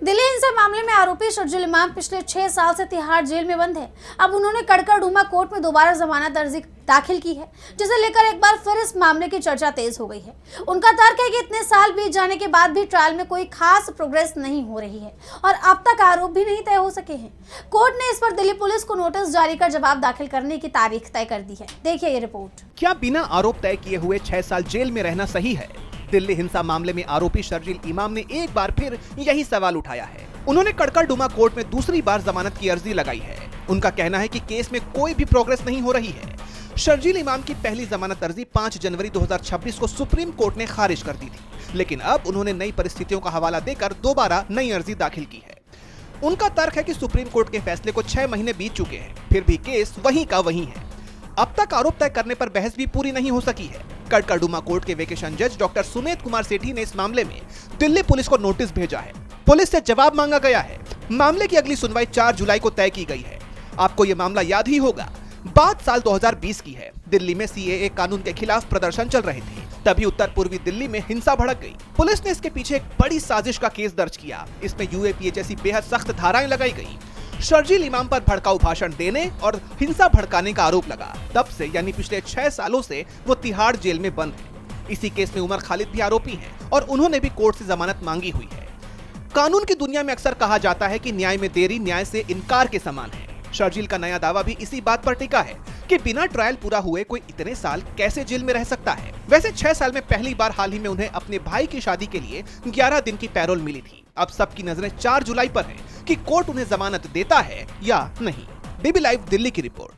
दिल्ली हिंसा मामले में आरोपी शर्जील इमाम पिछले 6 साल से तिहाड़ जेल में बंद है। अब उन्होंने कड़कड़डूमा कोर्ट में दोबारा जमानत अर्जी दाखिल की है, जिसे लेकर एक बार फिर इस मामले की चर्चा तेज हो गई है। उनका तर्क है कि इतने साल बीत जाने के बाद भी ट्रायल में कोई खास प्रोग्रेस नहीं हो रही है और अब तक आरोप भी नहीं तय हो सके हैं। कोर्ट ने इस पर दिल्ली पुलिस को नोटिस जारी कर जवाब दाखिल करने की तारीख तय कर दी है। देखिए ये रिपोर्ट। क्या बिना आरोप तय किए हुए 6 साल जेल में रहना सही है? दिल्ली हिंसा मामले में आरोपी शर्जील इमाम ने एक बार फिर यही सवाल उठाया है। उन्होंने कड़कड़डूमा कोर्ट में दूसरी बार जमानत की अर्जी लगाई है। उनका कहना है कि केस में कोई भी प्रोग्रेस नहीं हो रही है। शर्जील इमाम की पहली जमानत अर्जी 5 जनवरी 2026 को सुप्रीम कोर्ट ने खारिज कर दी थी, लेकिन अब उन्होंने नई परिस्थितियों का हवाला देकर दोबारा नई अर्जी दाखिल की है। उनका तर्क है कि सुप्रीम कोर्ट के फैसले को 6 महीने बीत चुके हैं, फिर भी केस वहीं का वहीं है। अब तक आरोप तय करने पर बहस भी पूरी नहीं हो सकी है। कड़कड़डूमा कोर्ट के वेकेशन जज डॉक्टर सुमेत कुमार सेठी ने इस मामले में दिल्ली पुलिस को नोटिस भेजा है। पुलिस से जवाब मांगा गया है। मामले की अगली सुनवाई 4 जुलाई को तय की गई है। आपको ये मामला याद ही होगा। बात साल 2020 की है। दिल्ली में सीएए कानून के खिलाफ प्रदर्शन चल रहे थे। तभी उत्तर पूर्वी दिल्ली में हिंसा भड़क गई। पुलिस ने इसके पीछे एक बड़ी साजिश का केस दर्ज किया। इसमें यूएपीए जैसी बेहद सख्त धाराएं लगाई गई। शर्जील इमाम पर भड़काऊ भाषण देने और हिंसा भड़काने का आरोप लगा। तब से यानी पिछले 6 सालों से वो तिहाड़ जेल में बंद है। इसी केस में उमर खालिद भी आरोपी हैं और उन्होंने भी कोर्ट से जमानत मांगी हुई है। कानून की दुनिया में अक्सर कहा जाता है कि न्याय में देरी न्याय से इनकार के समान है। शर्जील का नया दावा भी इसी बात पर टिका है कि बिना ट्रायल पूरा हुए कोई इतने साल कैसे जेल में रह सकता है। वैसे 6 साल में पहली बार हाल ही में उन्हें अपने भाई की शादी के लिए 11 दिन की पैरोल मिली थी। अब सबकी नजरें 4 जुलाई पर है कि कोर्ट उन्हें जमानत देता है या नहीं। बीबी लाइव दिल्ली की रिपोर्ट।